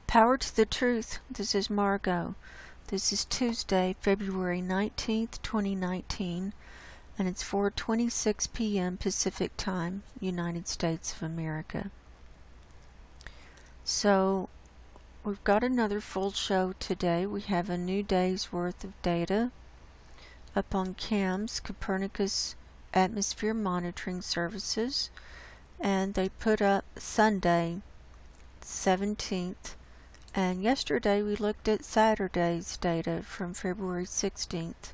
Power to the truth. This is Margo. This is Tuesday, February 19th, 2019, and it's 4:26 p.m. Pacific Time, United States of America. So, we've got another full show today. We have a new day's worth of data up on CAM's Copernicus Atmosphere Monitoring Services, and they put up Sunday, 17th, and yesterday we looked at Saturday's data from February 16th.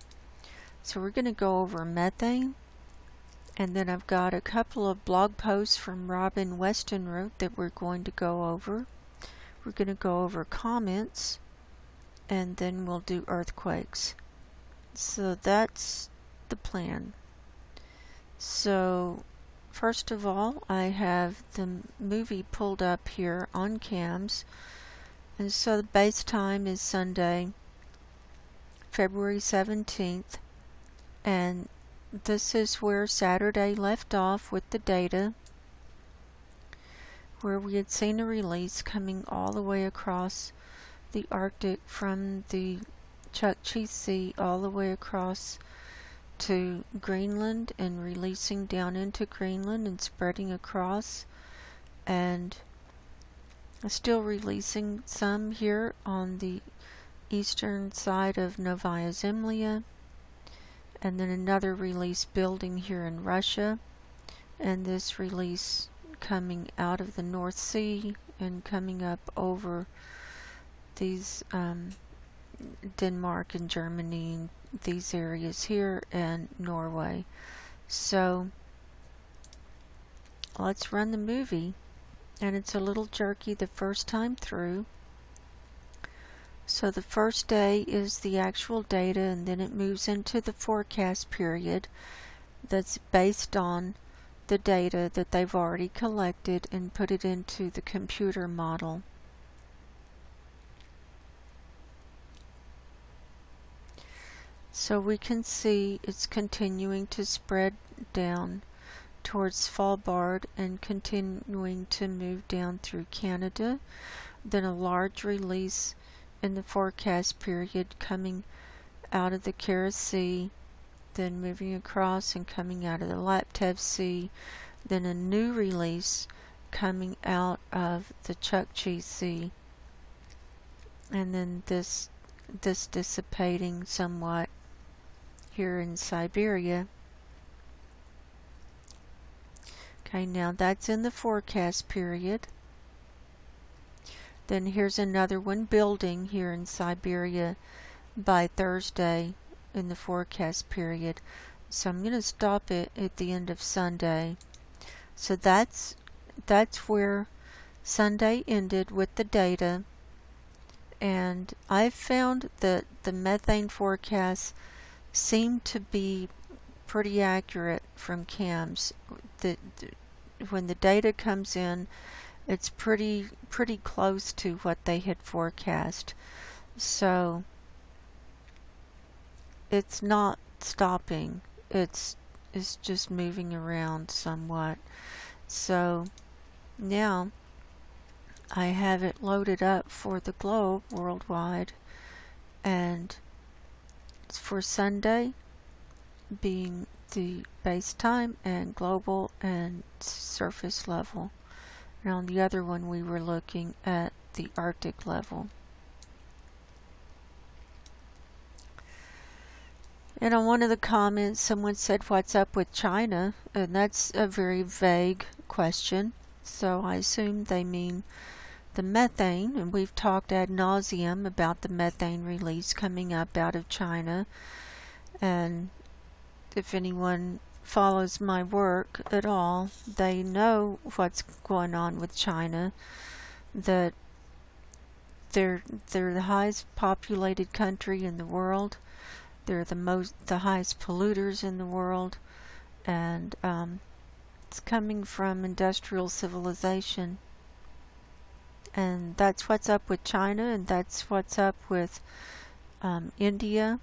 So we're going to go over methane, and then I've got a couple of blog posts from Robin Westenra that we're going to go over. We're going to go over comments, and then we'll do earthquakes. So that's the plan. So first of all, I have the movie pulled up here on CAMS, and so the base time is Sunday, February 17th, and this is where Saturday left off with the data, where we had seen a release coming all the way across the Arctic from the Chukchi Sea all the way across to Greenland and releasing down into Greenland and spreading across, and still releasing some here on the eastern side of Novaya Zemlya, and then another release building here in Russia, and this release coming out of the North Sea and coming up over these Denmark and Germany and these areas here and Norway. So let's run the movie, and it's a little jerky the first time through. So the first day is the actual data, and then it moves into the forecast period that's based on the data that they've already collected and put it into the computer model. So we can see it's continuing to spread down towards Svalbard and continuing to move down through Canada. Then a large release in the forecast period coming out of the Kara Sea, then moving across and coming out of the Laptev Sea, then a new release coming out of the Chukchi Sea, and then this dissipating somewhat here in Siberia. Okay, now that's in the forecast period. Then here's another one building here in Siberia by Thursday in the forecast period. So I'm going to stop it at the end of Sunday. So that's where Sunday ended with the data. And I've found that the methane forecasts seem to be pretty accurate from CAMS. When the data comes in, it's pretty close to what they had forecast. So it's not stopping. It's just moving around somewhat. So now I have it loaded up for the globe worldwide, and it's for Sunday being the base time and global and surface level. And on the other one we were looking at the Arctic level. And on one of the comments someone said, what's up with China? And that's a very vague question, so I assume they mean the methane, and we've talked ad nauseum about the methane release coming up out of China. And if anyone follows my work at all, they know what's going on with China, that they're the highest populated country in the world. They're the highest polluters in the world, and it's coming from industrial civilization. And that's what's up with China, and that's what's up with India.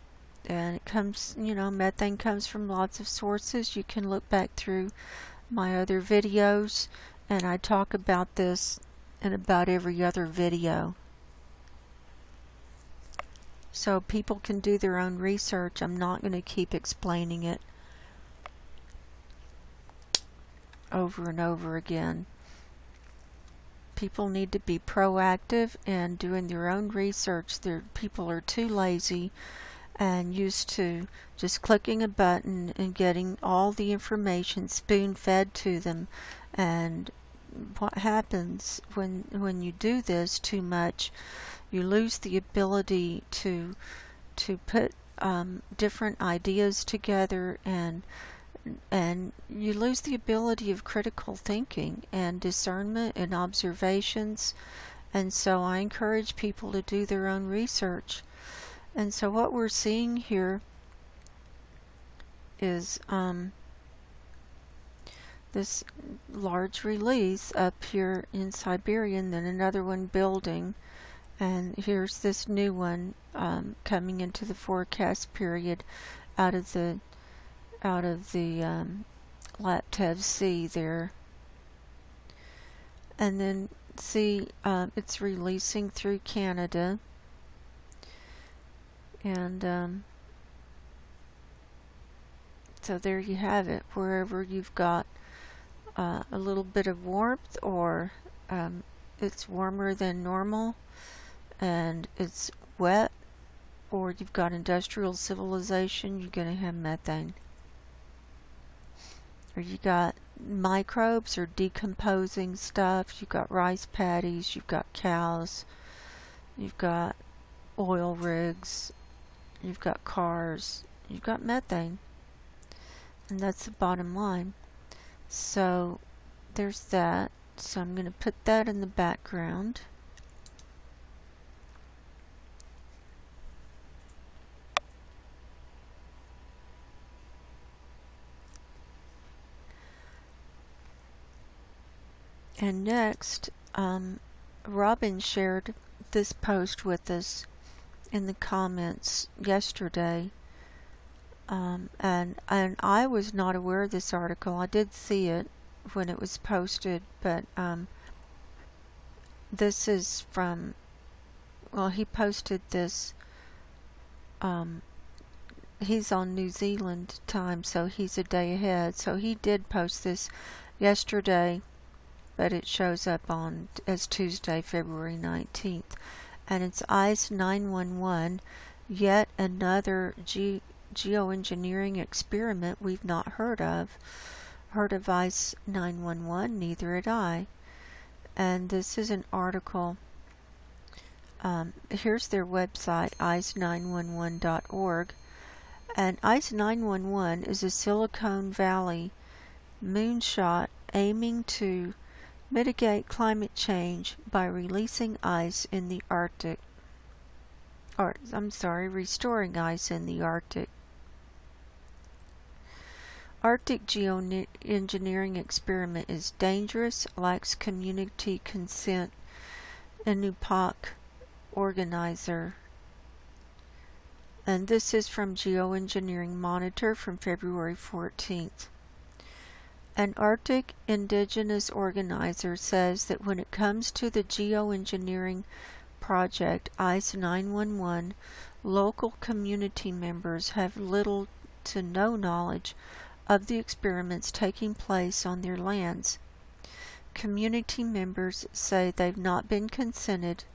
And it comes, methane comes from lots of sources. You can look back through my other videos, and I talk about this in about every other video. so people can do their own research. I'm not going to keep explaining it over and over again. People need to be proactive and doing their own research. People are too lazy and used to just clicking a button and getting all the information spoon-fed to them. And what happens when you do this too much, you lose the ability to put different ideas together, and you lose the ability of critical thinking and discernment and observations. And so I encourage people to do their own research. And so what we're seeing here is this large release up here in Siberia, and then another one building, and here's this new one coming into the forecast period out of the Laptev Sea there. And then see, it's releasing through Canada. And so there you have it. Wherever you've got a little bit of warmth, or it's warmer than normal and it's wet, or you've got industrial civilization, you're going to have methane. Or you got microbes or decomposing stuff, you've got rice paddies, you've got cows, you've got oil rigs, you've got cars, you've got methane. And that's the bottom line. So there's that. So I'm going to put that in the background. And next, Robin shared this post with us in the comments yesterday, and I was not aware of this article. I did see it when it was posted, but this is from, well, he posted this, he's on New Zealand time, so he's a day ahead, so he did post this yesterday, but it shows up on as Tuesday, February 19th. And it's ICE 911, yet another geoengineering experiment we've not heard of. Heard of ICE 911? Neither had I. And this is an article. Here's their website, ice911.org. And ICE 911 is a Silicon Valley moonshot aiming to mitigate climate change by releasing ice in the Arctic. Restoring ice in the Arctic. Arctic geoengineering experiment is dangerous, lacks community consent. Inupiaq organizer. And this is from Geoengineering Monitor from February 14th. An Arctic indigenous organizer says that when it comes to the geoengineering project ICE 911, local community members have little to no knowledge of the experiments taking place on their lands. Community members say they've not been consented,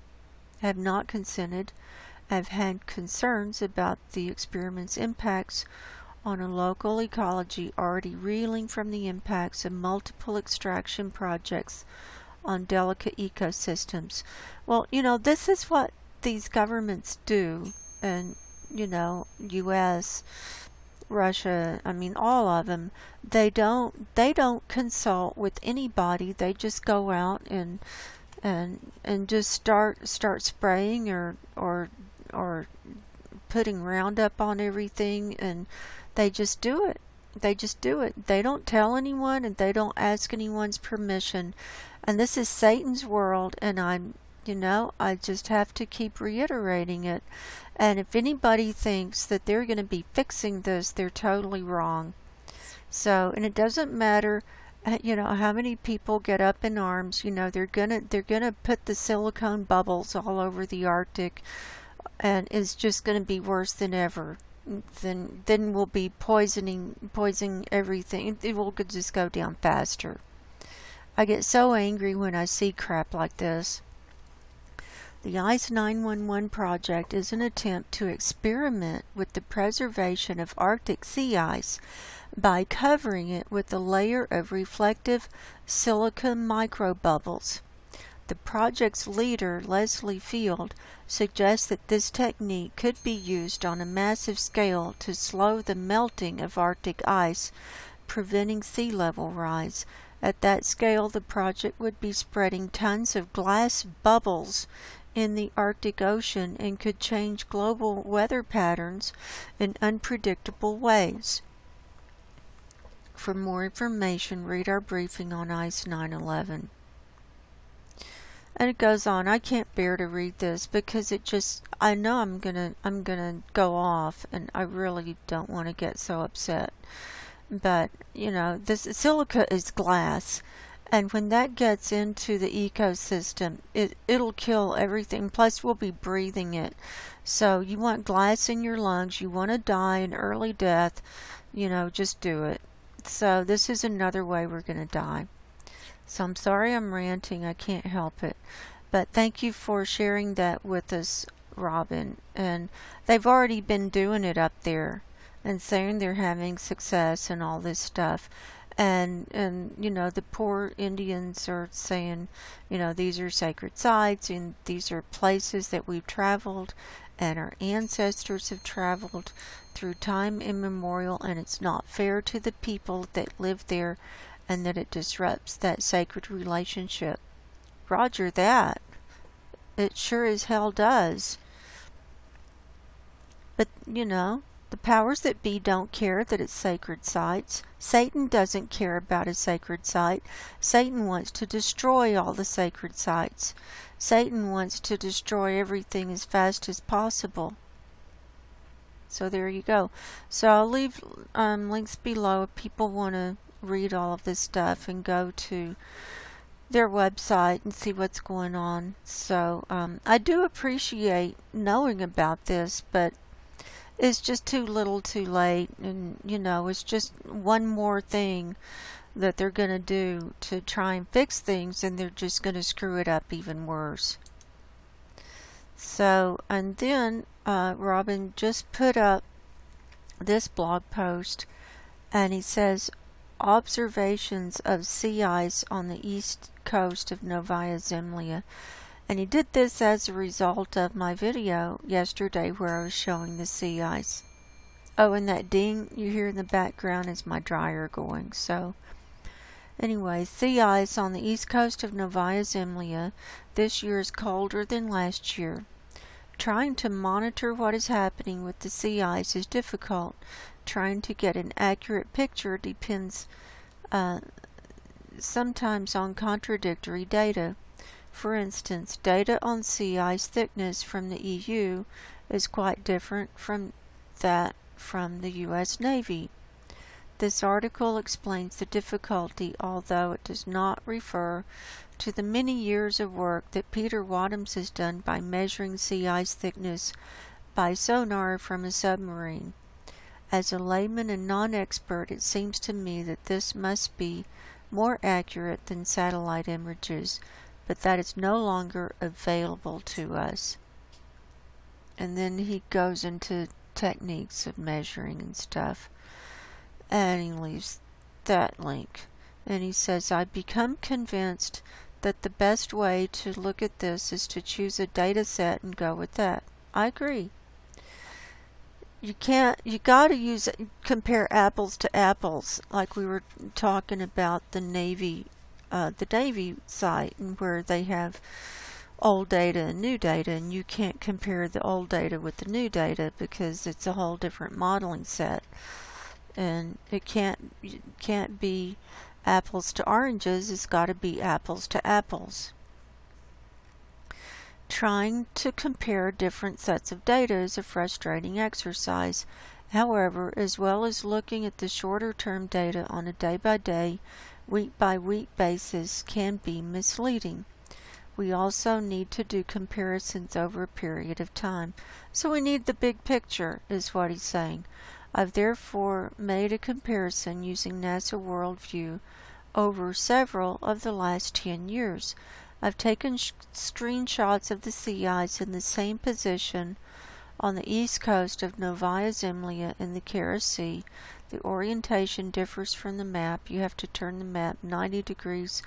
have had concerns about the experiment's impacts on a local ecology already reeling from the impacts of multiple extraction projects on delicate ecosystems. Well, this is what these governments do, and, U.S., Russia, all of them, they don't consult with anybody. They just go out and just start spraying or putting Roundup on everything, and they just do it. They don't tell anyone, and they don't ask anyone's permission. And this is Satan's world, and I just have to keep reiterating it. And if anybody thinks that they're going to be fixing this, they're totally wrong. So, and it doesn't matter, how many people get up in arms. They're gonna put the silicone bubbles all over the Arctic, and it's just going to be worse than ever. Then we'll be poisoning everything. It will just go down faster. I get so angry when I see crap like this. The ICE 911 project is an attempt to experiment with the preservation of Arctic sea ice by covering it with a layer of reflective silica microbubbles. The project's leader, Leslie Field, suggests that this technique could be used on a massive scale to slow the melting of Arctic ice, preventing sea level rise. At that scale, the project would be spreading tons of glass bubbles in the Arctic Ocean and could change global weather patterns in unpredictable ways. For more information, read our briefing on ICE 9/11. And it goes on. I can't bear to read this because I know I'm gonna go off, and I really don't want to get so upset. But, this silica is glass, and when that gets into the ecosystem, it'll kill everything. Plus, we'll be breathing it. So you want glass in your lungs, you want to die an early death, just do it. So this is another way we're going to die. So I'm sorry I'm ranting, I can't help it. But thank you for sharing that with us, Robin. And they've already been doing it up there and saying they're having success and all this stuff. And the poor Indians are saying, these are sacred sites and these are places that we've traveled and our ancestors have traveled through time immemorial, and it's not fair to the people that live there, and that it disrupts that sacred relationship. Roger that. It sure as hell does. But, the powers that be don't care that it's sacred sites. Satan doesn't care about a sacred site. Satan wants to destroy all the sacred sites. Satan wants to destroy everything as fast as possible. So there you go. So I'll leave links below if people want to read all of this stuff and go to their website and see what's going on. So I do appreciate knowing about this, but it's just too little too late, and it's just one more thing that they're going to do to try and fix things, and they're just going to screw it up even worse. So, and then Robin just put up this blog post, and he says, observations of sea ice on the east coast of Novaya Zemlya. And he did this as a result of my video yesterday where I was showing the sea ice. Oh, and that ding you hear in the background is my dryer going. So, anyway, sea ice on the east coast of Novaya Zemlya this year is colder than last year. Trying to monitor what is happening with the sea ice is difficult. Trying to get an accurate picture depends sometimes on contradictory data. For instance, data on sea ice thickness from the EU is quite different from that from the U.S. Navy. This article explains the difficulty, although it does not refer to the many years of work that Peter Wadhams has done by measuring sea ice thickness by sonar from a submarine. As a layman and non-expert, it seems to me that this must be more accurate than satellite images, but that is no longer available to us. And then he goes into techniques of measuring and stuff. And he leaves that link. And he says, I've become convinced that the best way to look at this is to choose a data set and go with that. I agree. You gotta compare apples to apples, like we were talking about the Navy site, and where they have old data and new data, and you can't compare the old data with the new data because it's a whole different modeling set, and it can't be apples to oranges. It's got to be apples to apples. Trying to compare different sets of data is a frustrating exercise. However, as well as looking at the shorter term data on a day-by-day, week-by-week basis can be misleading. We also need to do comparisons over a period of time. So we need the big picture, is what he's saying. I've therefore made a comparison using NASA Worldview over several of the last 10 years. I've taken screenshots of the sea ice in the same position on the east coast of Novaya Zemlya in the Kara Sea. The orientation differs from the map. You have to turn the map 90 degrees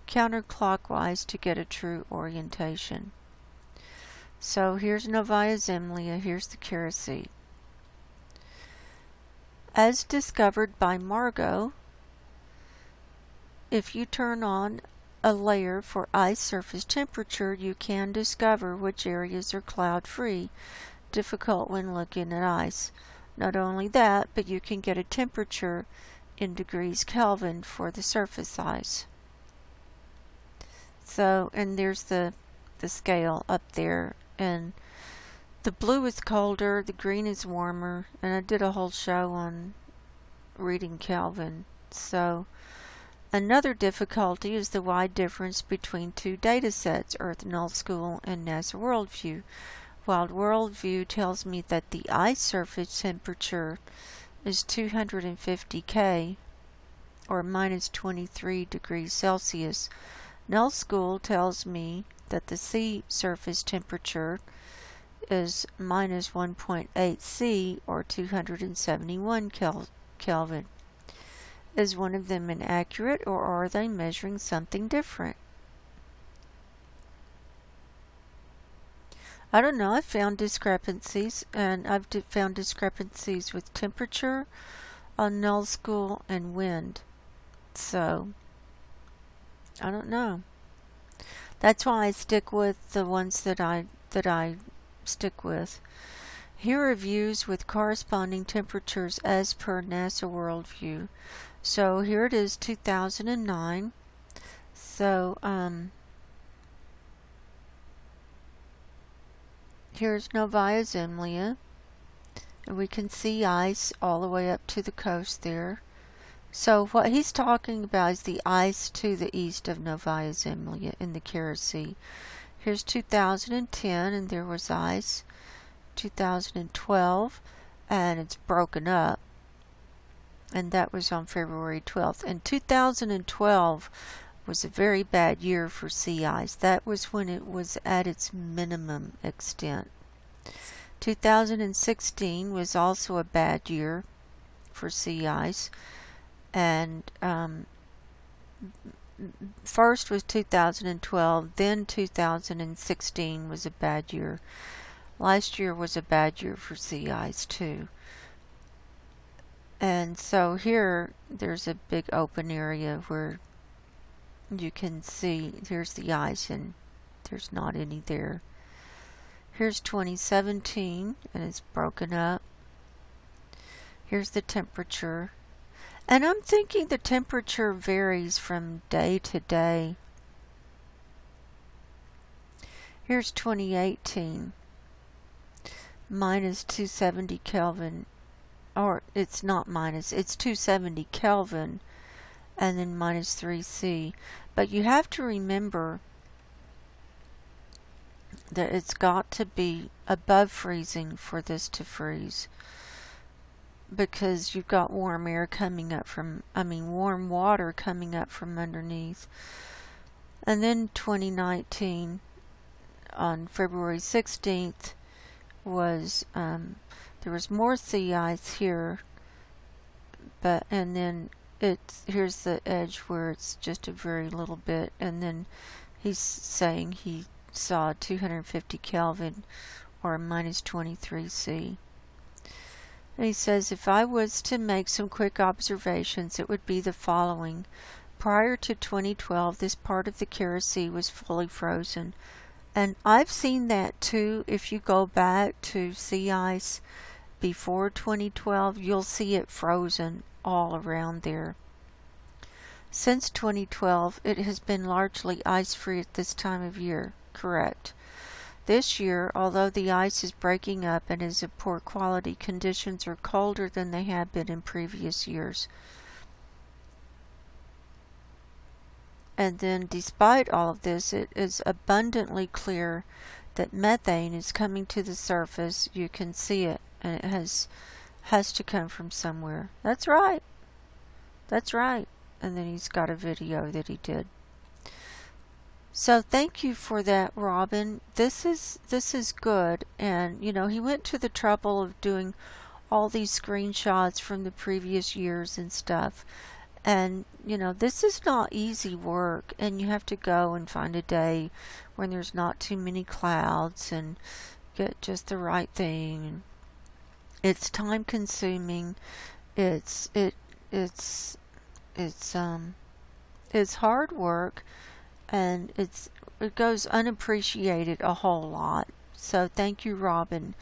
counterclockwise to get a true orientation. So here's Novaya Zemlya, here's the Kara Sea. As discovered by Margo, if you turn on a layer for ice surface temperature, you can discover which areas are cloud-free, difficult when looking at ice. Not only that, but you can get a temperature in degrees Kelvin for the surface ice. So, and there's the scale up there, and the blue is colder, the green is warmer, and I did a whole show on reading Kelvin. So, another difficulty is the wide difference between two data sets, Earth Null School and NASA Worldview. While Worldview tells me that the ice surface temperature is 250 K, or minus 23 degrees Celsius, Null School tells me that the sea surface temperature is minus 1.8 C, or 271 Kelvin. Is one of them inaccurate, or are they measuring something different? I don't know. I've found discrepancies, and I've found discrepancies with temperature on Null School and wind. So, I don't know. That's why I stick with the ones that I stick with. Here are views with corresponding temperatures as per NASA Worldview. So here it is, 2009. So here's Novaya Zemlya, and we can see ice all the way up to the coast there. So what he's talking about is the ice to the east of Novaya Zemlya in the Kara Sea. Here's 2010, and there was ice. 2012, and it's broken up, and that was on February 12th. And 2012 was a very bad year for sea ice. That was when it was at its minimum extent. 2016 was also a bad year for sea ice, and first was 2012, then 2016 was a bad year. Last year was a bad year for sea ice too. And so here there's a big open area where you can see here's the ice and there's not any there. Here's 2017, and it's broken up. Here's the temperature. And I'm thinking the temperature varies from day to day. Here's 2018. Minus 270 Kelvin, or it's not minus, it's 270 Kelvin, and then minus 3 C. But you have to remember that it's got to be above freezing for this to freeze, because you've got warm air coming up from, warm water coming up from underneath. And then 2019, on February 16th, was there was more sea ice here, but and then here's the edge where it's just a very little bit, and then he's saying he saw 250 Kelvin, or minus 23 C. And he says, if I was to make some quick observations, it would be the following. Prior to 2012, this part of the Kara Sea was fully frozen. And I've seen that too. If you go back to sea ice before 2012, you'll see it frozen all around there. Since 2012, it has been largely ice-free at this time of year. Correct. This year, although the ice is breaking up and is of poor quality, conditions are colder than they have been in previous years. And then despite all of this, it is abundantly clear that methane is coming to the surface. You can see it, and it has to come from somewhere. That's right. That's right. And then he's got a video that he did. So thank you for that, Robin. This is good. And he went to the trouble of doing all these screenshots from the previous years and stuff. And this is not easy work, and you have to go and find a day when there's not too many clouds and get just the right thing. It's time consuming. It's hard work, and it goes unappreciated a whole lot. So thank you, Robin,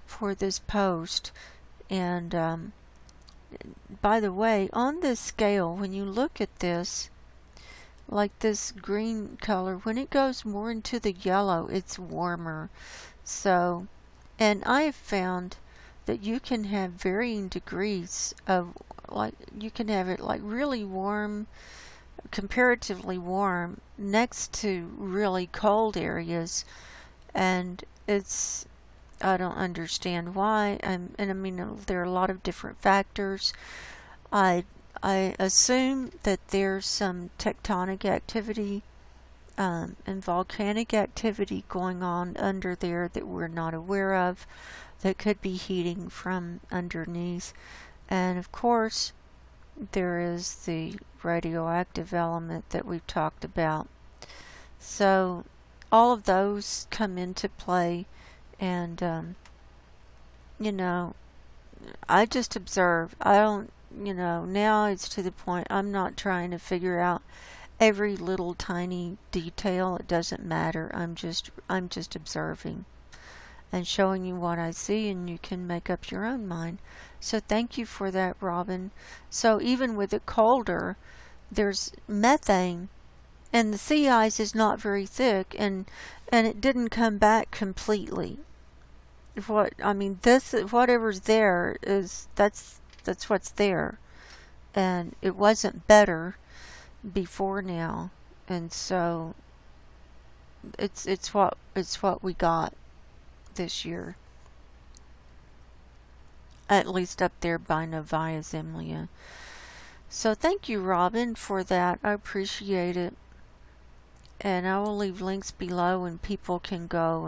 for this post. And by the way, on this scale, when you look at this, like this green color, when it goes more into the yellow, it's warmer. So, and I have found that you can have varying degrees of, like, you can have it like really warm, comparatively warm, next to really cold areas, and I don't understand why. And I mean, there are a lot of different factors. I assume that there's some tectonic activity and volcanic activity going on under there that we're not aware of, that could be heating from underneath. And of course, there is the radioactive element that we've talked about. So all of those come into play. And, I just observe. I don't, now it's to the point I'm not trying to figure out every little tiny detail. It doesn't matter. I'm just observing and showing you what I see, and you can make up your own mind. So thank you for that, Robin. So even with it colder, there's methane, and the sea ice is not very thick, and it didn't come back completely. Whatever's there that's what's there, and it wasn't better before now, and so it's what we got this year, at least up there by Novaya Zemlya. So thank you, Robin, for that. I appreciate it, and I will leave links below, and people can go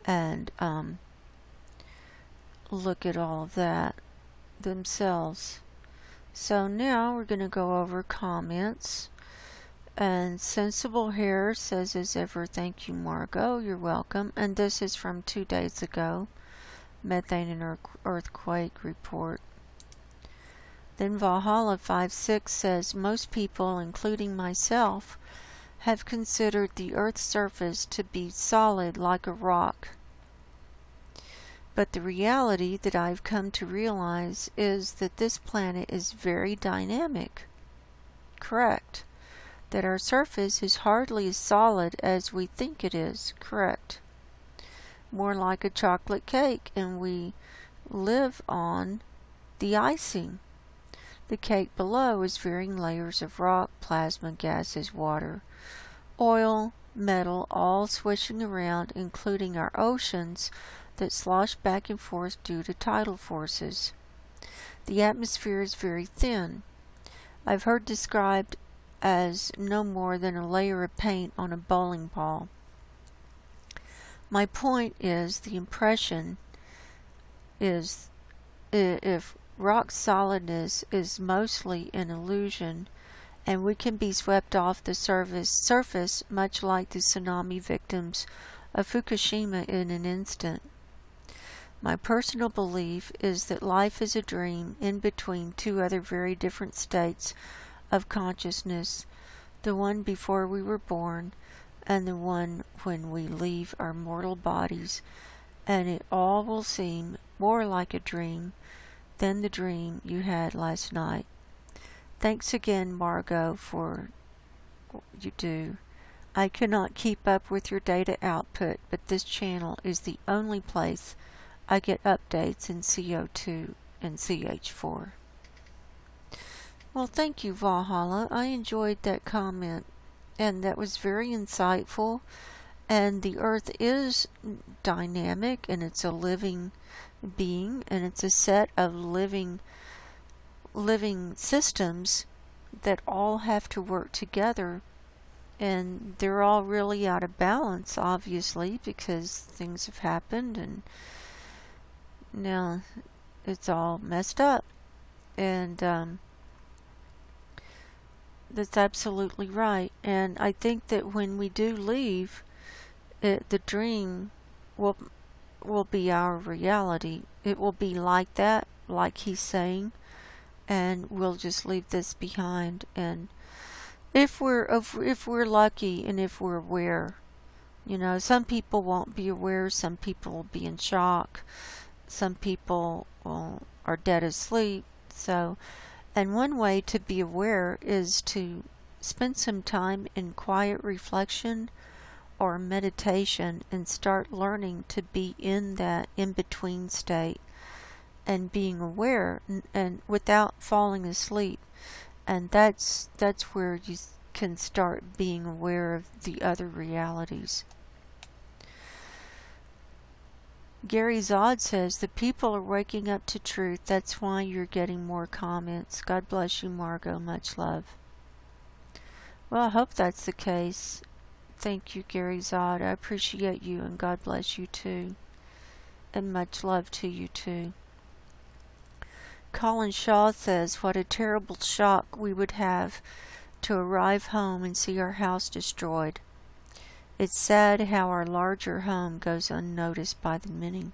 and look at all of that themselves. So now we're going to go over comments. And Sensible Hair says, as ever, thank you, Margo. You're welcome. And this is from 2 days ago. Methane and earthquake report. Then Valhalla 56 says, most people, including myself, have considered the Earth's surface to be solid like a rock. But the reality that I've come to realize is that this planet is very dynamic. Correct. That our surface is hardly as solid as we think it is. Correct. More like a chocolate cake, and we live on the icing. The cake below is varying layers of rock, plasma, gases, water, oil, metal, all swishing around, including our oceans that slosh back and forth due to tidal forces. The atmosphere is very thin. I've heard described as no more than a layer of paint on a bowling ball. My point is, the impression is, if rock solidness is mostly an illusion, and we can be swept off the surface much like the tsunami victims of Fukushima in an instant. My personal belief is that life is a dream in between two other very different states of consciousness, the one before we were born and the one when we leave our mortal bodies, and it all will seem more like a dream than the dream you had last night. Thanks again, Margo, for what you do. I cannot keep up with your data output, but this channel is the only place I get updates in CO2 and CH4. Well, thank you, Valhalla. I enjoyed that comment, and that was very insightful. And the Earth is dynamic, and it's a living being, and it's a set of living systems that all have to work together, and they're all really out of balance, obviously, because things have happened, and now it's all messed up. And that's absolutely right. And I think that when we do leave, the dream will be our reality. It will be like that, like he's saying, and we'll just leave this behind. And if we're lucky, and if we're aware, some people won't be aware. Some people will be in shock. Some people are dead asleep. So, and one way to be aware is to spend some time in quiet reflection or meditation and start learning to be in that in-between state and being aware and without falling asleep. And that's where you can start being aware of the other realities. Gary Zod says, the people are waking up to truth. That's why you're getting more comments. God bless you, Margo. Much love. Well, I hope that's the case. Thank you, Gary Zod. I appreciate you, and God bless you too. And much love to you too. Colin Shaw says, what a terrible shock we would have to arrive home and see our house destroyed. It's sad how our larger home goes unnoticed by the many.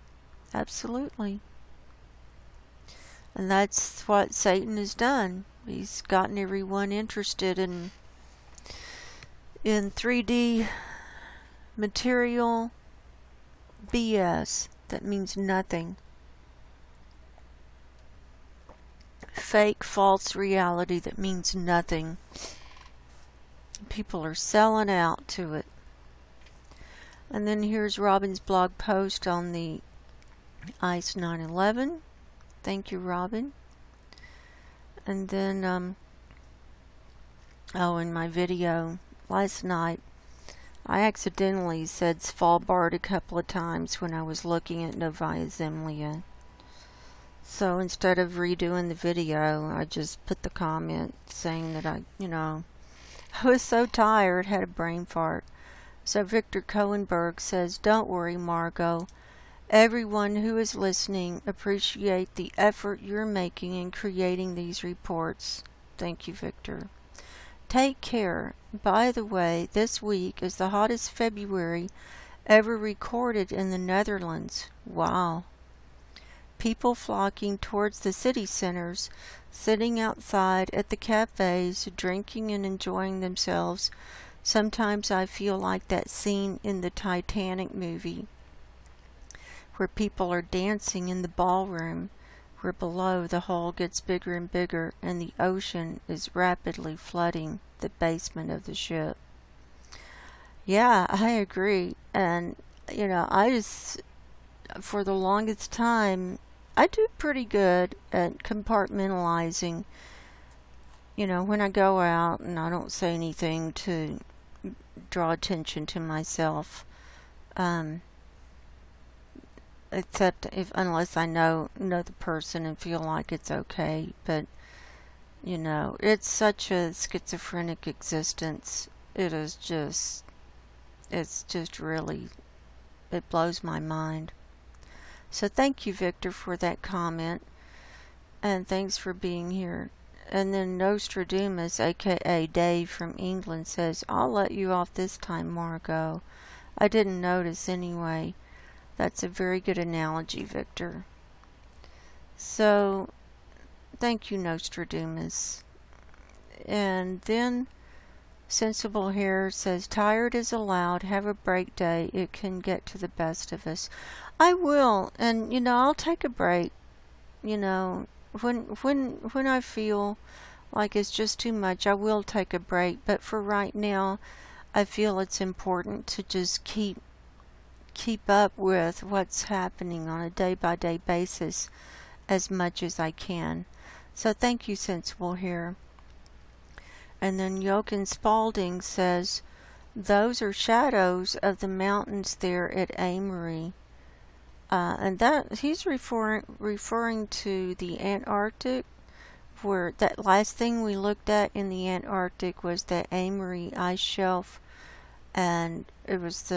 Absolutely. And that's what Satan has done. He's gotten everyone interested in 3D material BS that means nothing. Fake, false reality that means nothing. People are selling out to it. And then here's Robin's blog post on the ICE 9/11. Thank you, Robin. And then, in my video last night, I accidentally said Svalbard a couple of times when I was looking at Novaya Zemlya. So instead of redoing the video, I just put the comment saying that I was so tired, had a brain fart. So Victor Cohenberg says, don't worry, Margo. Everyone who is listening appreciate the effort you're making in creating these reports. Thank you, Victor. Take care. By the way, this week is the hottest February ever recorded in the Netherlands. Wow. People flocking towards the city centers, sitting outside at the cafes, drinking and enjoying themselves. Sometimes I feel like that scene in the Titanic movie where people are dancing in the ballroom, where below the hole gets bigger and bigger and the ocean is rapidly flooding the basement of the ship. Yeah, I agree. And, I just, for the longest time, I do pretty good at compartmentalizing, when I go out, and I don't say anything to draw attention to myself, except unless I know the person and feel like it's okay. But it's such a schizophrenic existence. It's just really, it blows my mind. So thank you, Victor, for that comment, and thanks for being here. And then Nostradamus, aka Dave from England, says, I'll let you off this time, Margo. I didn't notice anyway. That's a very good analogy, Victor. So, thank you, Nostradamus. And then Sensible Hair says, tired is allowed. Have a break day. It can get to the best of us. I will. And, I'll take a break. When I feel like it's just too much, I will take a break. But for right now, I feel it's important to just keep up with what's happening on a day-by-day basis as much as I can. So thank you, Sensible Hair. And then Jochen Spalding says, those are shadows of the mountains there at Amory. And that he's referring to the Antarctic, where that last thing we looked at in the Antarctic was that Amory ice shelf, and it was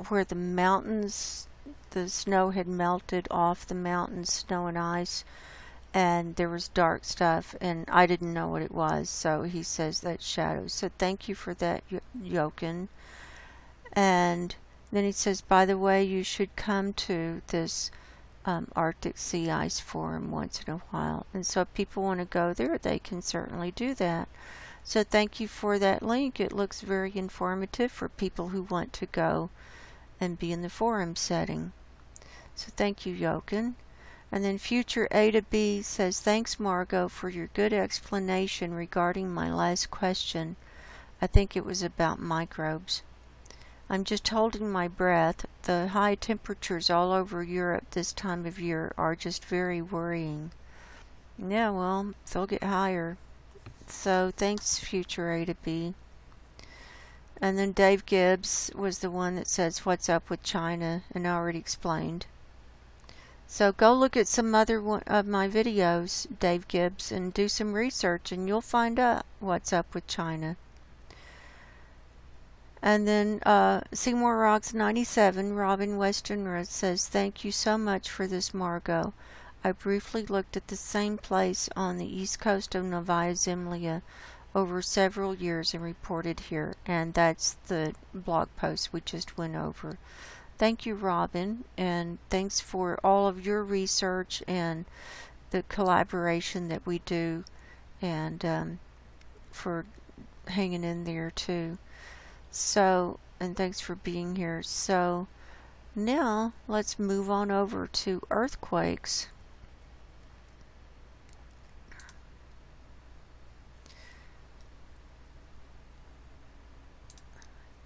where the mountains, the snow had melted off the mountains, snow and ice, and there was dark stuff, and I didn't know what it was, so he says that's shadows. So thank you for that, Jochen. And then he says, by the way, you should come to this Arctic Sea Ice Forum once in a while. And so if people want to go there, they can certainly do that. So thank you for that link. It looks very informative for people who want to go and be in the forum setting. So thank you, Jochen. And then Future A to B says, thanks, Margo, for your good explanation regarding my last question. I think it was about microbes. I'm just holding my breath. The high temperatures all over Europe this time of year are just very worrying. Yeah, well, they'll get higher. So thanks, Future A to B. And then Dave Gibbs was the one that says, what's up with China? And I already explained. So go look at some other one of my videos, Dave Gibbs, and do some research, and you'll find out what's up with China. And then Seymour Rocks 97, Robin Westenra says, thank you so much for this, Margo. I briefly looked at the same place on the east coast of Novaya Zemlya over several years and reported here. And that's the blog post we just went over. Thank you, Robin, and thanks for all of your research and the collaboration that we do, and for hanging in there too. So, and thanks for being here. So now let's move on over to earthquakes.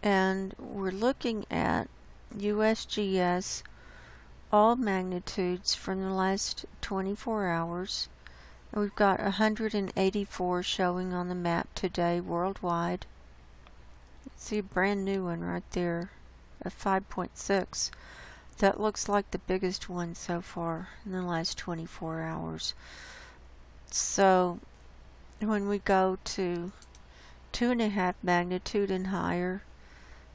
And we're looking at USGS, all magnitudes from the last 24 hours. And we've got 184 showing on the map today worldwide. See a brand new one right there, a 5.6. That looks like the biggest one so far in the last 24 hours. So when we go to 2.5 magnitude and higher,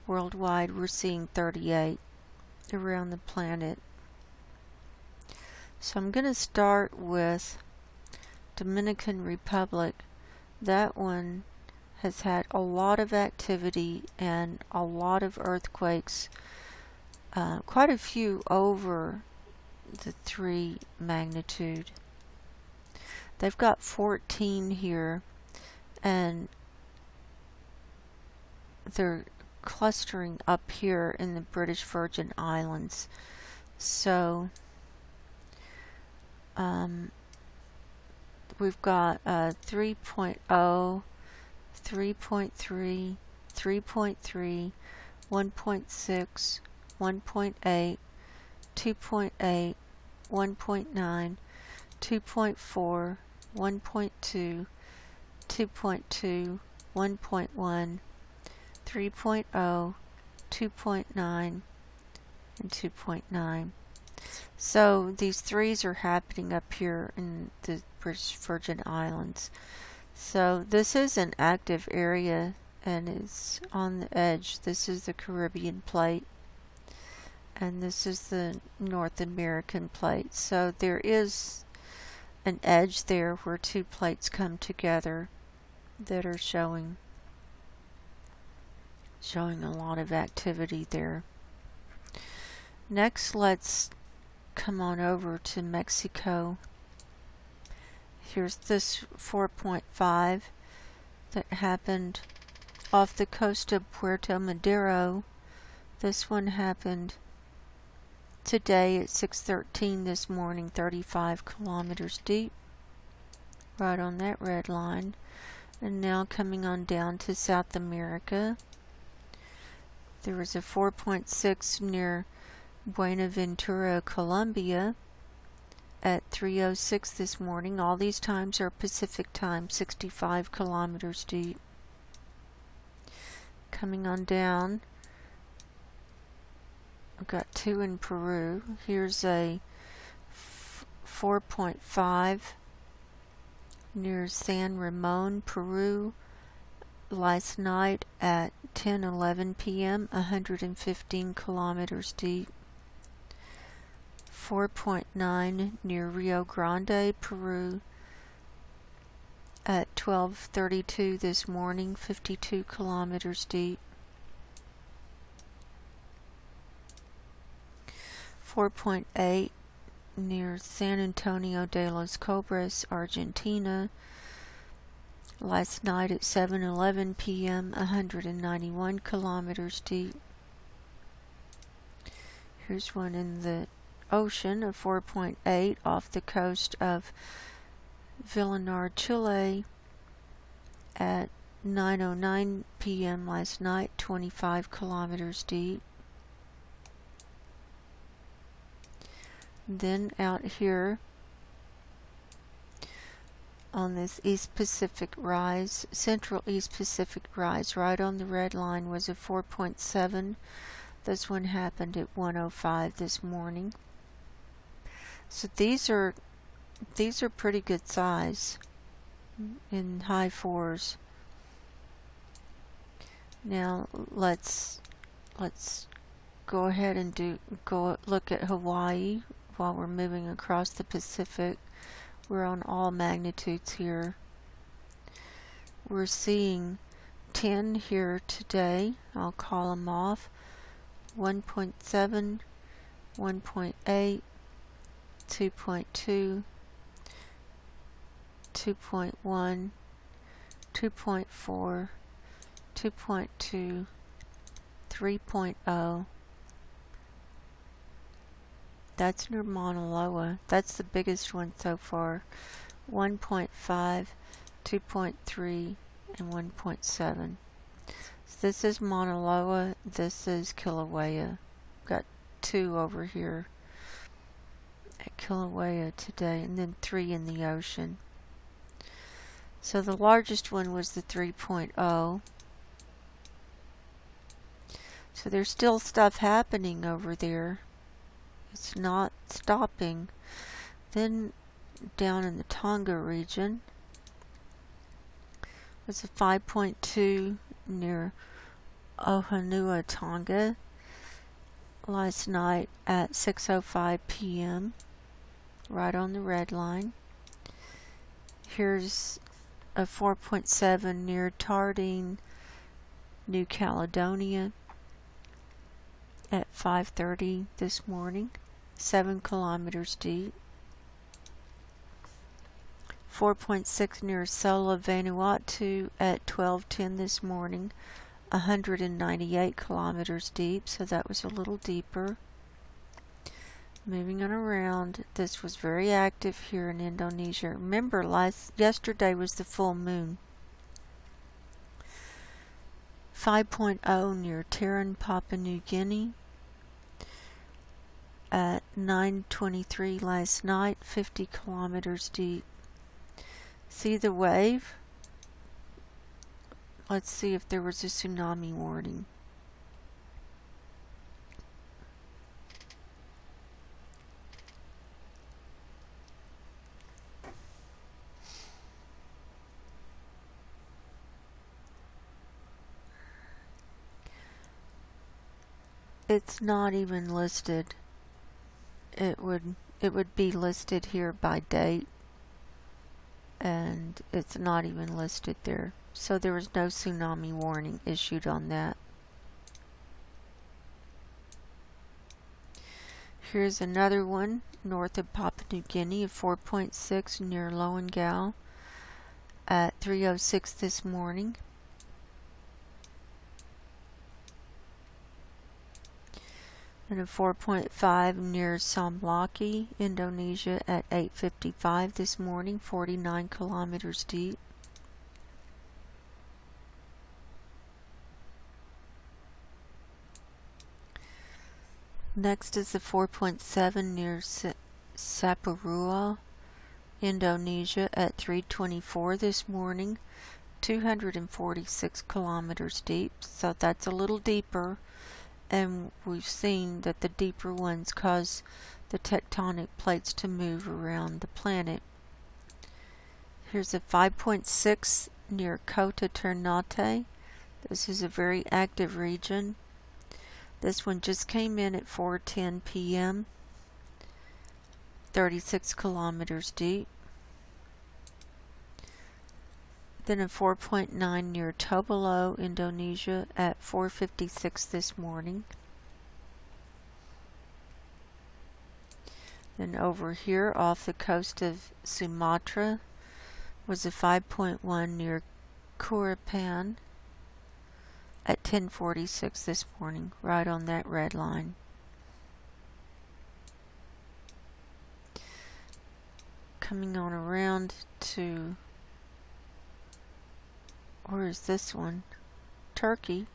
worldwide, we're seeing 38 around the planet. So I'm going to start with Dominican Republic. That one has had a lot of activity and a lot of earthquakes, quite a few over the 3 magnitude. They've got 14 here, and they're clustering up here in the British Virgin Islands. So we've got 3.0, 3.3, 3.3, 1.6, 1.8, 2.8, 1.9, 2.4, 1.2, 2.2, 1.1, 3.0, 2.9, and 2.9. So these 3s are happening up here in the British Virgin Islands. So this is an active area, and it's on the edge. This is the Caribbean plate, and this is the North American plate. So there is an edge there where 2 plates come together that are showing a lot of activity there. Next, let's come on over to Mexico. Here's this 4.5 that happened off the coast of Puerto Madero. This one happened today at 6:13 this morning, 35 kilometers deep, right on that red line. And now coming on down to South America. There was a 4.6 near Buenaventura, Colombia at 3:06 this morning. All these times are Pacific time, 65 kilometers deep. Coming on down, I've got 2 in Peru. Here's a 4.5 near San Ramon, Peru, last night at 10:11 p.m., 115 kilometers deep. 4.9 near Rio Grande, Peru, at 12:32 this morning, 52 kilometers deep. 4.8 near San Antonio de los Cobres, Argentina, last night at 7:11 p.m., 191 kilometers deep. Here's one in the ocean, a 4.8 off the coast of Villanar, Chile, at 9:09 p.m. last night, 25 kilometers deep. Then out here on this East Pacific rise, Central East Pacific rise, right on the red line, was a 4.7. This one happened at 1:05 this morning. So these are pretty good size, in high 4s. Now let's go ahead and go look at Hawaii while we're moving across the Pacific. We're on all magnitudes here. We're seeing 10 here today. I'll call them off. 1.7, 1.8, 2.2, 2.1, 2.4, 2.2, 3.0. That's near Mauna Loa. That's the biggest one so far. 1.5, 2.3, and 1.7. So this is Mauna Loa. This is Kilauea. Got 2 over here at Kilauea today, and then 3 in the ocean. So the largest one was the 3.0. So there's still stuff happening over there. It's not stopping. Then down in the Tonga region was a 5.2 near Ohanua, Tonga, last night at 6:05 p.m. right on the red line. Here's a 4.7 near Tardine, New Caledonia, at 5:30 this morning, 7 kilometers deep. 4.6 near Sola, Vanuatu at 12:10 this morning, 198 kilometers deep, so that was a little deeper. Moving on around, this was very active here in Indonesia. Remember, yesterday was the full moon. 5.0 near Taran, Papua New Guinea at 9:23 last night, 50 kilometers deep. See the wave? Let's see if there was a tsunami warning. It's not even listed. It would be listed here by date, and it's not even listed there. So there was no tsunami warning issued on that. Here's another one north of Papua New Guinea, a 4.6 near Loengal at 3:06 this morning. And a 4.5 near Samlaki, Indonesia at 8:55 this morning, 49 kilometers deep. Next is the 4.7 near Sapurua, Indonesia at 3:24 this morning, 246 kilometers deep, so that's a little deeper, and we've seen that the deeper ones cause the tectonic plates to move around the planet. Here's a 5.6 near Kota Ternate. This is a very active region. This one just came in at 4:10 p.m. 36 kilometers deep. Then a 4.9 near Tobelo, Indonesia at 4:56 this morning. Then over here off the coast of Sumatra was a 5.1 near Kurapan at 10:46 this morning, right on that red line. Coming on around to, where is this one? Turkey.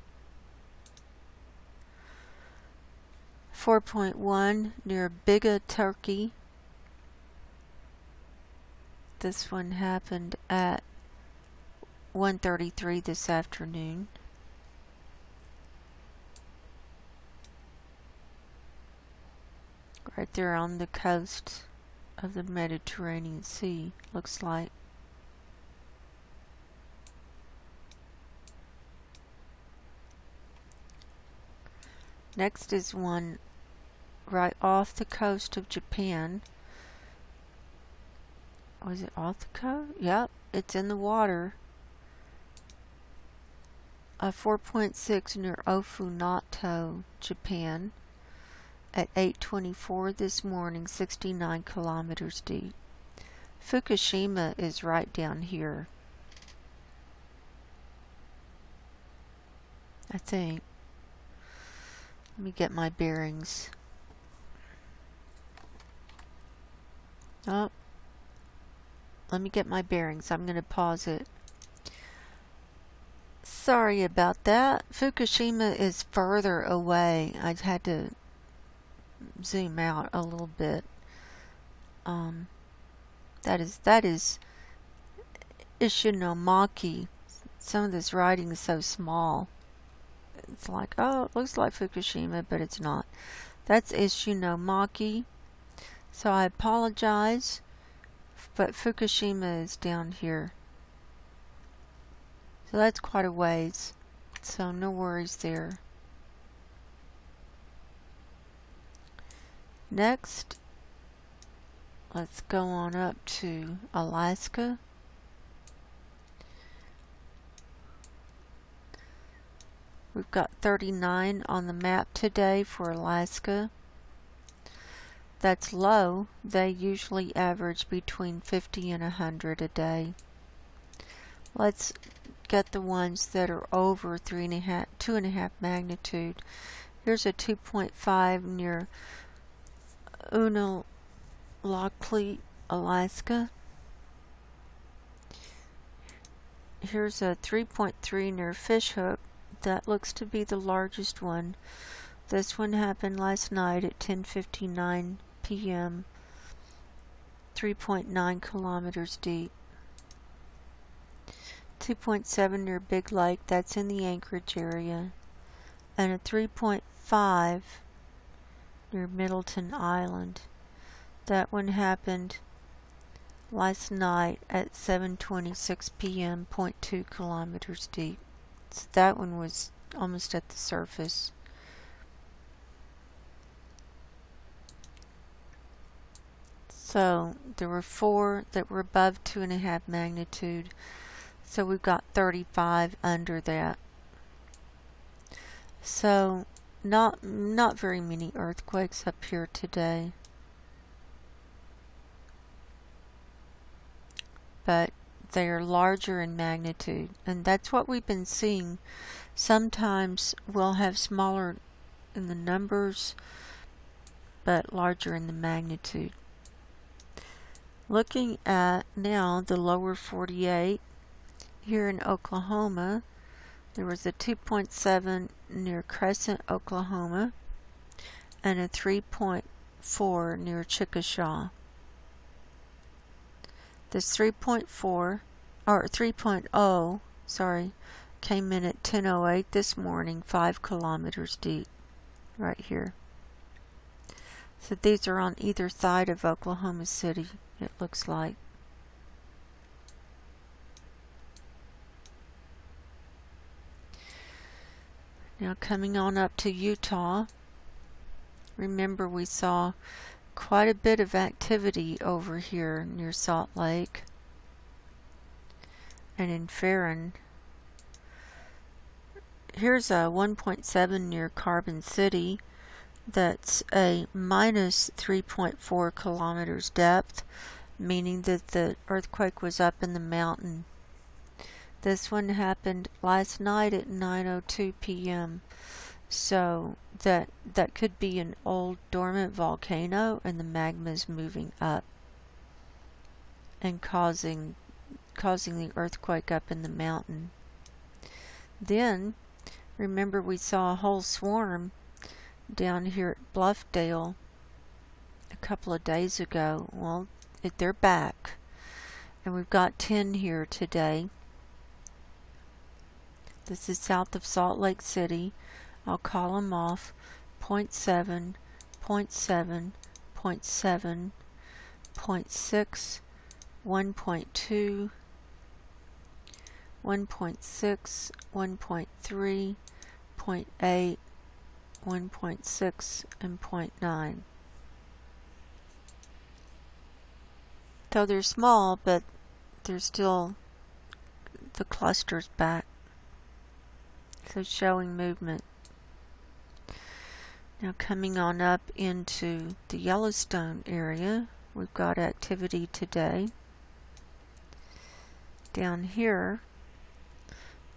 4.1 near Biga, Turkey. This one happened at 1:33 this afternoon. Right there on the coast of the Mediterranean Sea, looks like. Next is one right off the coast of Japan. Was it off the coast? Yep, it's in the water. A 4.6 near Ofunato, Japan at 8:24 this morning, 69 kilometers deep. Fukushima is right down here, I think. Let me get my bearings. Oh, let me get my bearings. I'm going to pause it. Sorry about that. Fukushima is further away. I had to zoom out a little bit. That is Ishinomaki. Some of this writing is so small. It's like, oh, it looks like Fukushima, but it's not. That's Ishinomaki. So I apologize, but Fukushima is down here. So that's quite a ways. So no worries there. Next, let's go on up to Alaska. We've got 39 on the map today for Alaska. That's low. They usually average between 50 and 100 a day. Let's get the ones that are over 2.5 magnitude. Here's a 2.5 near Unalakleet, Alaska. Here's a 3.3 near Fishhook. That looks to be the largest one. This one happened last night at 10:59 p.m. 3.9 kilometers deep. 2.7 near Big Lake, that's in the Anchorage area. And a 3.5 near Middleton Island. That one happened last night at 7:26 p.m. 0.2 kilometers deep. So that one was almost at the surface. So there were 4 that were above 2.5 magnitude. So we've got 35 under that. So not very many earthquakes up here today. But they are larger in magnitude, and that's what we've been seeing. Sometimes we'll have smaller in the numbers, but larger in the magnitude. Looking at now the lower 48, here in Oklahoma, there was a 2.7 near Crescent, Oklahoma, and a 3.4 near Chickasha. This 3.4 or 3.0, sorry, came in at 10:08 this morning, 5 kilometers deep, right here. So these are on either side of Oklahoma City, it looks like. Now coming on up to Utah, remember we saw quite a bit of activity over here near Salt Lake and in Farron. Here's a 1.7 near Carbon City. That's a minus 3.4 kilometers depth, meaning that the earthquake was up in the mountain. This one happened last night at 9:02 p.m. So that could be an old dormant volcano, and the magma is moving up and causing the earthquake up in the mountain. Then remember we saw a whole swarm down here at Bluffdale a couple of days ago. Well, they're back, and we've got 10 here today. This is south of Salt Lake City. I'll call them off: 0.7, 0.7, 0.7, 0.6, 1.2, 1.6, 1.3, 0.8, 1.6, and 0.9. So they're small, but they're still, the cluster's back. So showing movement. Now coming on up into the Yellowstone area, we've got activity today. Down here,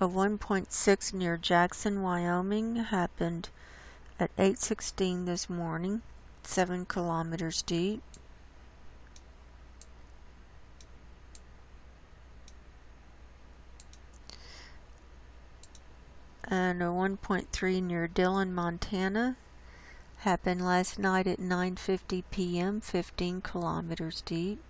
a 1.6 near Jackson, Wyoming happened at 8:16 this morning, 7 kilometers deep. And a 1.3 near Dillon, Montana happened last night at 9:50 p.m., 15 kilometers deep.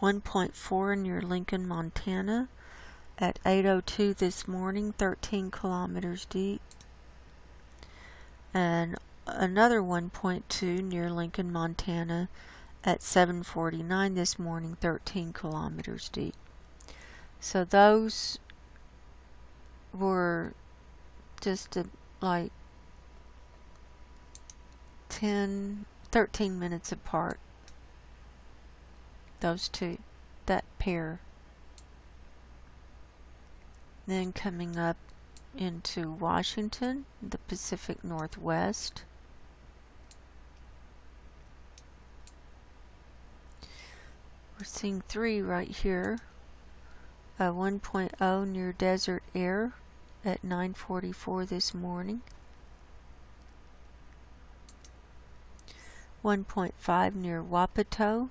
.4 near Lincoln, Montana at 8:02 this morning, 13 kilometers deep. And another 1.2 near Lincoln, Montana at 7:49 this morning, 13 kilometers deep. So those were just like 13 minutes apart. Those two, that pair. Then coming up into Washington, the Pacific Northwest. We're seeing 3 right here. A 1.0 near Desert Air at 9:44 this morning. 1.5 near Wapato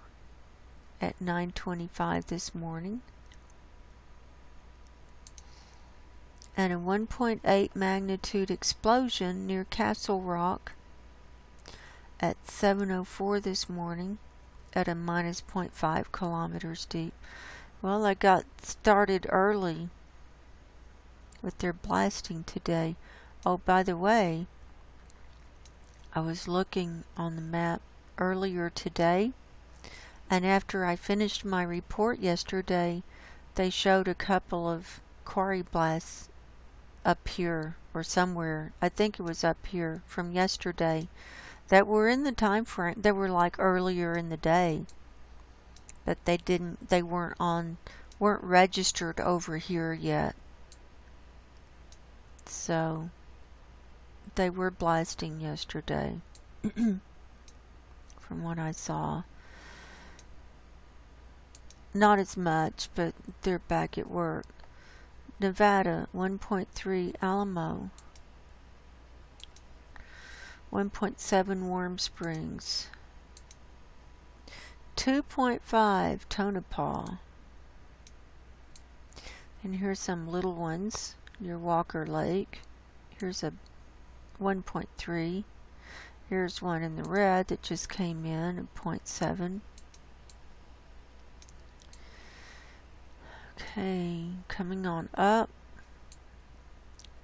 at 9:25 this morning. And a 1.8 magnitude explosion near Castle Rock at 7:04 this morning at a minus 0.5 kilometers deep. Well, they got started early with their blasting today. Oh, by the way, I was looking on the map earlier today, and after I finished my report yesterday, they showed a couple of quarry blasts up here or somewhere. I think it was up here from yesterday that were in the time frame. They were like earlier in the day, but they weren't registered over here yet. So they were blasting yesterday from what I saw. Not as much, but they're back at work. Nevada, 1.3 Alamo, 1.7 Warm Springs, 2.5 Tonopah, and here's some little ones near Walker Lake. Here's a 1.3 Here's one in the red that just came in at 0.7. Okay, coming on up.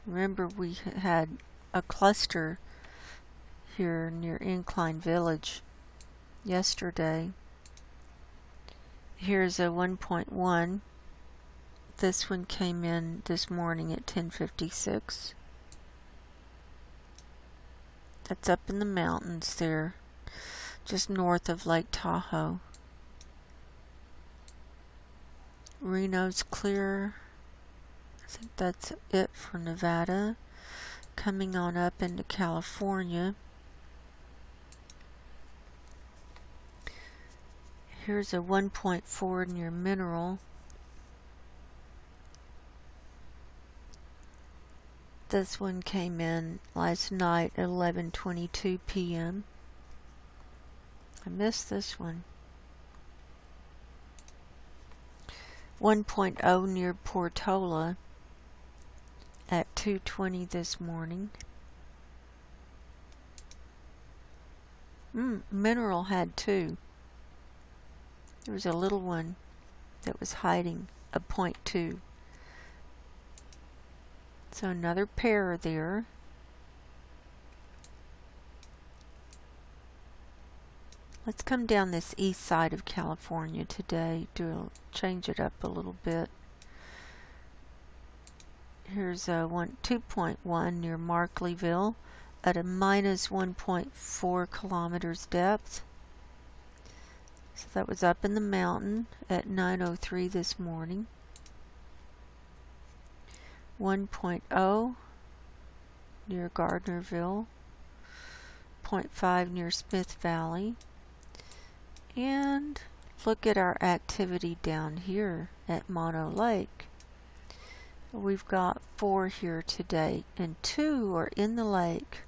Remember we had a cluster here near Incline Village yesterday. Here's a 1.1. This one came in this morning at 10:56. That's up in the mountains there, just north of Lake Tahoe. Reno's clear. I think that's it for Nevada. Coming on up into California. Here's a 1.4 near Mineral. This one came in last night at 11:22 p.m. I missed this one. 1.0 near Portola at 2:20 this morning. Mineral had two. There was a little one that was hiding, a 0.2. So another pair there. Let's come down this east side of California today to change it up a little bit. Here's a 2.1 near Markleeville at a minus 1.4 kilometers depth. So that was up in the mountain at 9:03 this morning. 1.0 near Gardnerville, 0.5 near Smith Valley, and look at our activity down here at Mono Lake. We've got 4 here today, and 2 are in the lake.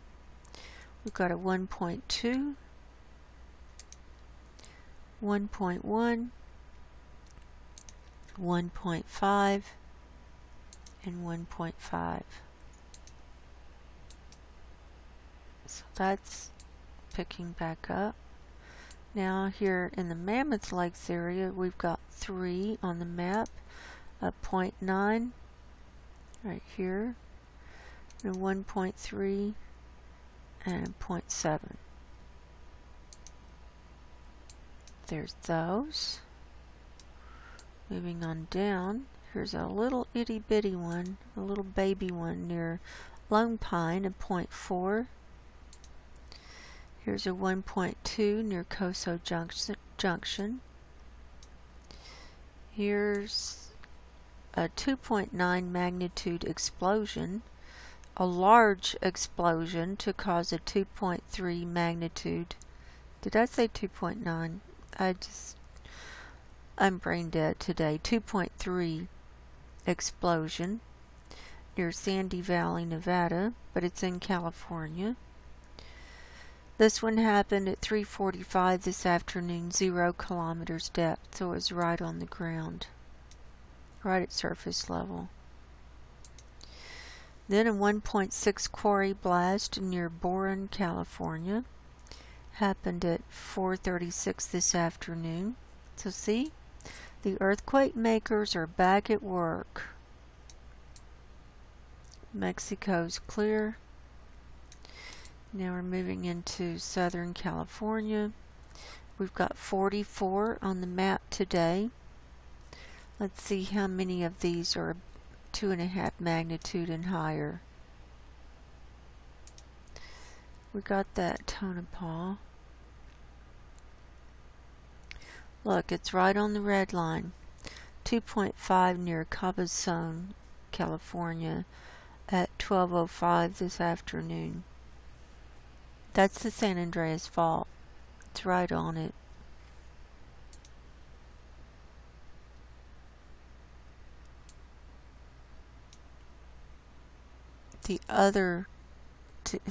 We've got a 1.2, 1.1, 1.5, and 1.5. So that's picking back up. Now here in the Mammoth Lakes area, we've got 3 on the map, a 0.9 right here, and a 1.3 and a 0.7. There's those. Moving on down, here's a little itty bitty one, a little baby one near Lone Pine, a 0.4. Here's a 1.2 near Coso Junction. Here's a 2.9 magnitude explosion, a large explosion to cause a 2.3 magnitude. Did I say 2.9? I'm brain dead today. 2.3 explosion near Sandy Valley, Nevada, but it's in California. This one happened at 3:45 this afternoon, 0 kilometers depth, so it was right on the ground, right at surface level. Then a 1.6 quarry blast near Boren, California, happened at 4:36 this afternoon. So see, the earthquake makers are back at work. Mexico's clear. Now we're moving into Southern California. We've got 44 on the map today. Let's see how many of these are 2.5 magnitude and higher. We got that Tonopah. Look, it's right on the red line. 2.5 near Cabazon, California at 12:05 this afternoon. That's the San Andreas Fault. It's right on it. The other,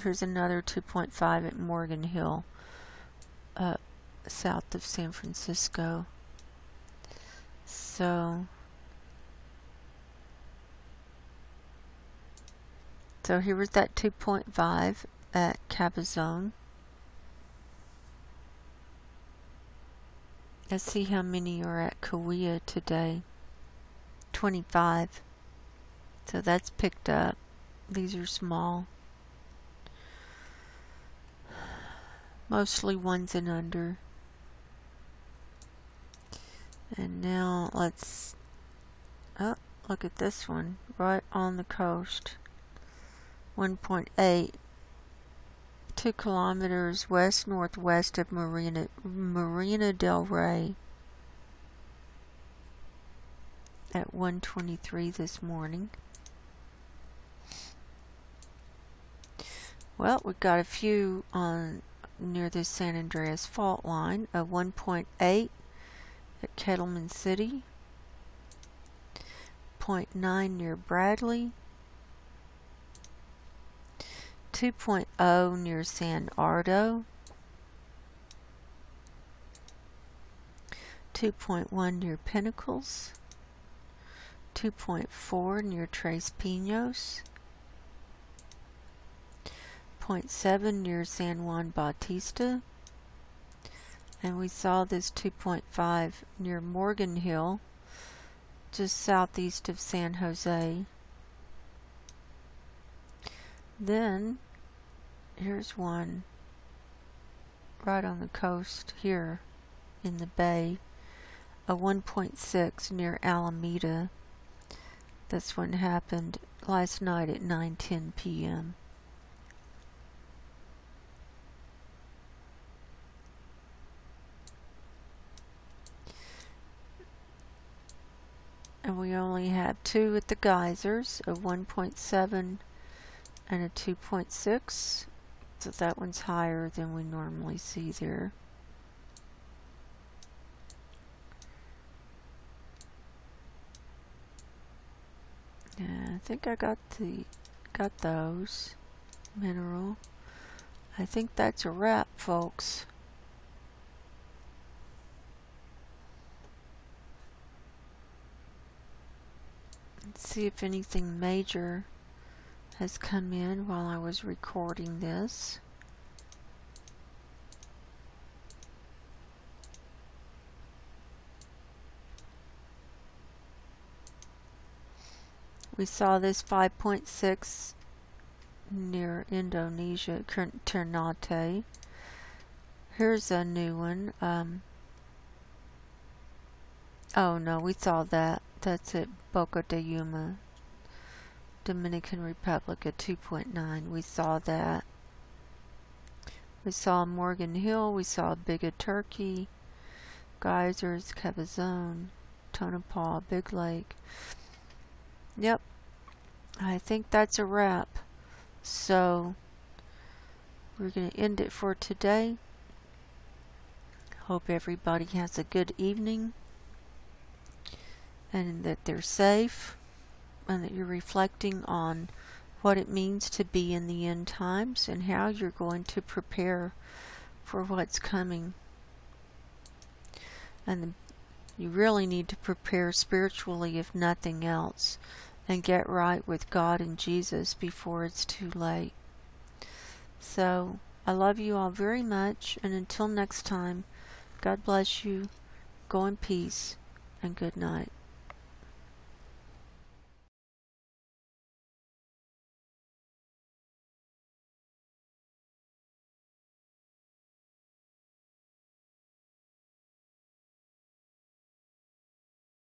here's another 2.5 at Morgan Hill, south of San Francisco. So here was that 2.5 at Cabazon. Let's see how many are at Kauai today. 25. So that's picked up. These are small. Mostly ones and under. And now let's... Oh, look at this one. Right on the coast. 1.8. 2 kilometers west-northwest of Marina del Rey. At 1:23 this morning. Well, we've got a few on near the San Andreas fault line. A 1.8 at Kettleman City. 0.9 near Bradley. 2.0 near San Ardo. 2.1 near Pinnacles. 2.4 near Tres Pinos. 0.7 near San Juan Bautista. And we saw this 2.5 near Morgan Hill, just southeast of San Jose. Then here's one right on the coast here in the bay, a 1.6 near Alameda. This one happened last night at 9:10 p.m. And we only have 2 at the geysers, a 1.7 and a 2.6. So that one's higher than we normally see there. Yeah, I think I got those. Mineral. I think that's a wrap, folks. Let's see if anything major has come in while I was recording this. We saw this 5.6 near Indonesia, Ternate. Here's a new one. Oh no, we saw that. That's at Boca de Yuma, Dominican Republic at 2.9. We saw that. We saw Morgan Hill. We saw Big Turkey, Geysers, Cabazon, Tonopah, Big Lake. Yep, I think that's a wrap. So we're going to end it for today. Hope everybody has a good evening and that they're safe and that you're reflecting on what it means to be in the end times and how you're going to prepare for what's coming. And you really need to prepare spiritually, if nothing else, and get right with God and Jesus before it's too late. So, I love you all very much, and until next time, God bless you, go in peace, and good night.